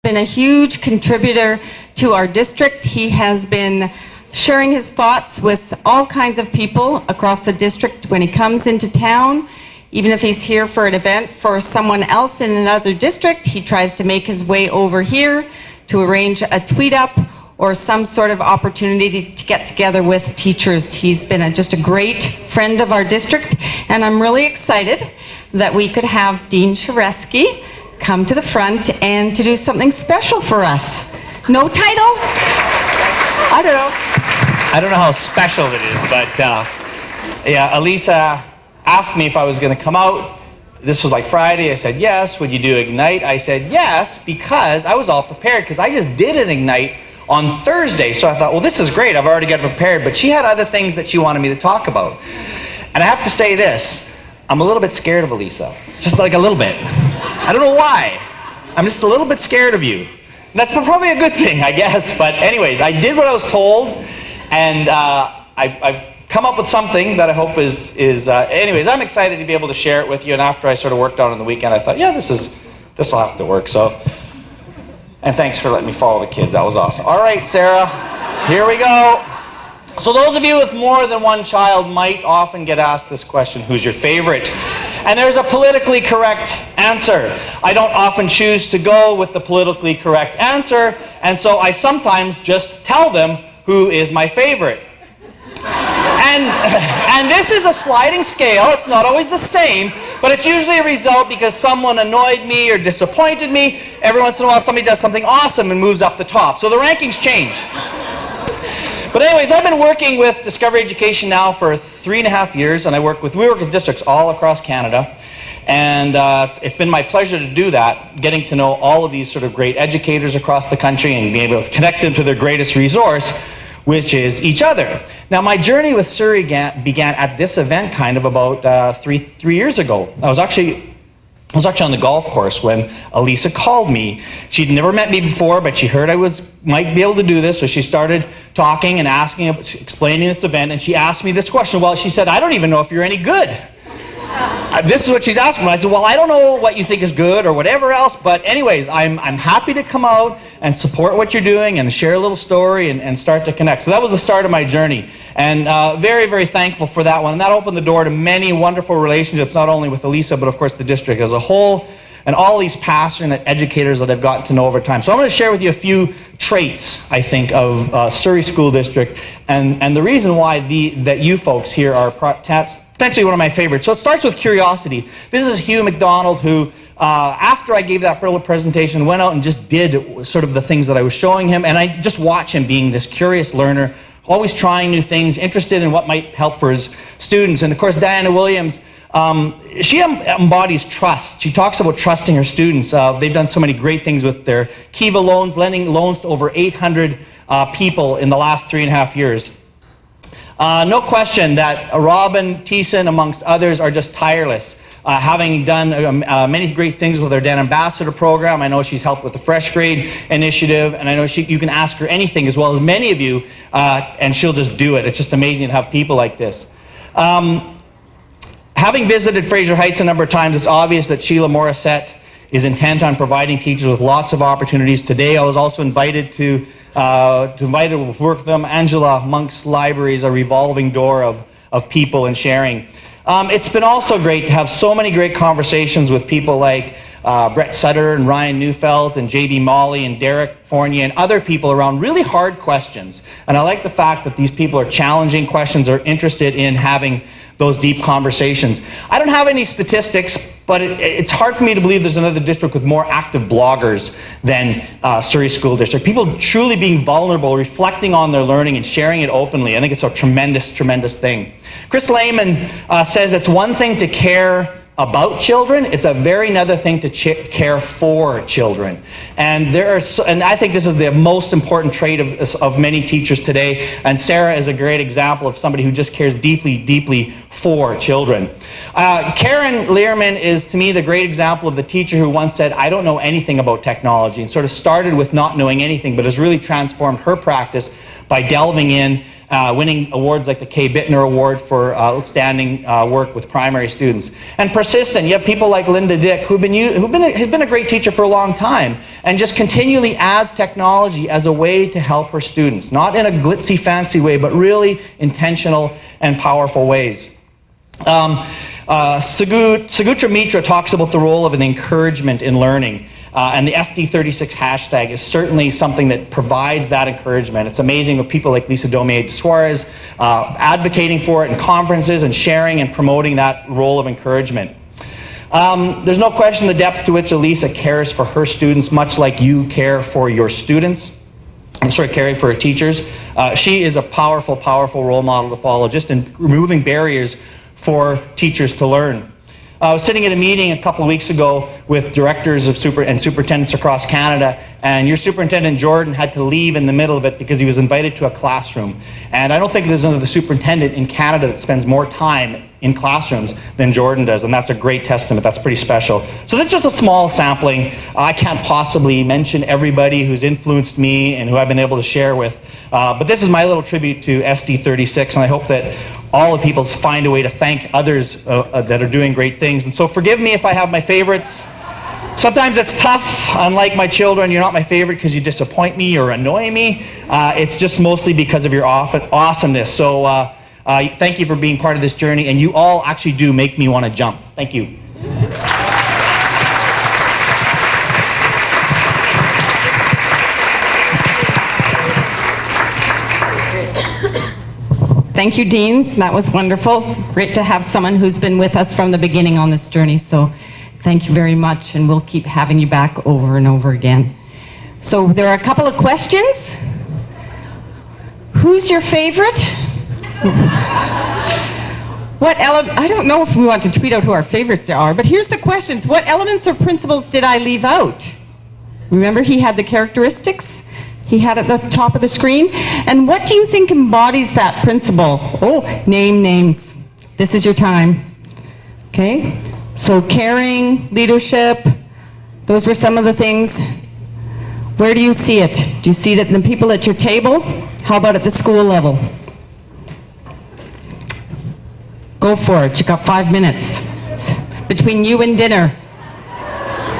been a huge contributor to our district. He has been sharing his thoughts with all kinds of people across the district when he comes into town. Even if he's here for an event for someone else in another district, he tries to make his way over here to arrange a tweet up or some sort of opportunity to get together with teachers. He's been just a great friend of our district, and I'm really excited that we could have Dean Sharesky come to the front and to do something special for us. No title? I don't know how special it is, but yeah, Elisa asked me if I was going to come out. This was like Friday. I said yes. Would you do Ignite? I said yes, because I was all prepared, because I just did an Ignite on Thursday. So I thought, well, this is great. I've already got prepared. But she had other things that she wanted me to talk about. And I have to say this. I'm a little bit scared of Elisa. Just like a little bit. I don't know why. I'm just a little bit scared of you. That's probably a good thing, I guess. But anyways, I did what I was told. And I've come up with something that I hope is anyways, I'm excited to be able to share it with you. And after I sort of worked on it on the weekend, I thought, yeah, this will have to work. So, and thanks for letting me follow the kids. That was awesome. All right, Sarah, here we go. So those of you with more than one child might often get asked this question, who's your favorite? And there's a politically correct answer. I don't often choose to go with the politically correct answer, and so I sometimes just tell them who is my favorite. And this is a sliding scale. It's not always the same, but it's usually a result because someone annoyed me or disappointed me. Every once in a while somebody does something awesome and moves up the top. So the rankings change. But anyways, I've been working with Discovery Education now for 3.5 years, and we work with districts all across Canada. And it's been my pleasure to do that, getting to know all of these sort of great educators across the country and being able to connect them to their greatest resource, which is each other. Now, my journey with Surrey began at this event kind of about three years ago. I was actually on the golf course when Elisa called me. She'd never met me before, but she heard I might be able to do this, so she started talking and asking, explaining this event, and she asked me this question. Well, she said, I don't even know if you're any good. This is what she's asking me. I said, well, I don't know what you think is good or whatever else, but anyways, I'm happy to come out and support what you're doing and share a little story and start to connect. So that was the start of my journey, and very, very thankful for that one. And that opened the door to many wonderful relationships, not only with Elisa, but of course the district as a whole, and all these passionate educators that I've gotten to know over time. So I'm going to share with you a few traits, I think, of Surrey School District, and the reason why that you folks here are potentially one of my favorites. So it starts with curiosity. This is Hugh McDonald, who after I gave that little presentation, went out and just did sort of the things that I was showing him, and I just watch him being this curious learner, always trying new things, interested in what might help for his students. And of course, Diana Williams, she embodies trust. She talks about trusting her students. They've done so many great things with their Kiva loans, lending loans to over 800 people in the last 3.5 years. No question that Robin Thiessen, amongst others, are just tireless. Having done many great things with her Dan Ambassador program, I know she's helped with the Fresh Grade initiative, and I know you can ask her anything, as well as many of you, and she'll just do it. It's just amazing to have people like this. Having visited Fraser Heights a number of times, it's obvious that Sheila Morissette is intent on providing teachers with lots of opportunities. Today, I was also invited to work with them. Angela Monk's library is a revolving door of people and sharing. It's been also great to have so many great conversations with people like Brett Sutter and Ryan Neufeld and J.B. Molly and Derek Fournier and other people around really hard questions. And I like the fact that these people are challenging questions, are interested in having those deep conversations. I don't have any statistics, but it's hard for me to believe there's another district with more active bloggers than Surrey School District. People truly being vulnerable, reflecting on their learning and sharing it openly. I think it's a tremendous, tremendous thing. Chris Lehman says it's one thing to care about children, it's a very another thing to care for children. And and I think this is the most important trait of many teachers today, and Sarah is a great example of somebody who just cares deeply, deeply for children. Karen Learman is, to me, the great example of the teacher who once said, I don't know anything about technology, and sort of started with not knowing anything, but has really transformed her practice by delving in winning awards like the Kay Bittner Award for outstanding work with primary students. And persistent, you have people like Linda Dick, has been a great teacher for a long time, and just continually adds technology as a way to help her students. Not in a glitzy, fancy way, but really intentional and powerful ways. Sugutra Mitra talks about the role of an encouragement in learning. And the SD36 hashtag is certainly something that provides that encouragement. It's amazing with people like Lisa Domier de Suarez advocating for it in conferences and sharing and promoting that role of encouragement. There's no question the depth to which Elisa cares for her students, much like you care for your students. I'm sorry, caring for her teachers. She is a powerful, powerful role model to follow, just in removing barriers for teachers to learn. I was sitting at a meeting a couple of weeks ago with directors of and superintendents across Canada, and your superintendent, Jordan, had to leave in the middle of it because he was invited to a classroom. And I don't think there's another superintendent in Canada that spends more time in classrooms than Jordan does, and that's a great testament. That's pretty special. So that's just a small sampling. I can't possibly mention everybody who's influenced me and who I've been able to share with, but this is my little tribute to SD36, and I hope that all the people find a way to thank others that are doing great things. And so forgive me if I have my favorites. Sometimes it's tough. Unlike my children, you're not my favorite because you disappoint me or annoy me. It's just mostly because of your awesomeness. So thank you for being part of this journey, and you all actually do make me want to jump. Thank you. Thank you, Dean. That was wonderful. Great to have someone who's been with us from the beginning on this journey. So thank you very much, and we'll keep having you back over and over again. So there are a couple of questions. Who's your favorite? I don't know if we want to tweet out who our favorites are, but here's the questions. What elements or principles did I leave out? Remember, he had the characteristics? He had at the top of the screen. And what do you think embodies that principle? Oh, name names. This is your time. Okay? So caring, leadership, those were some of the things. Where do you see it? Do you see it in the people at your table? How about at the school level? Go for it. You got 5 minutes. Between you and dinner.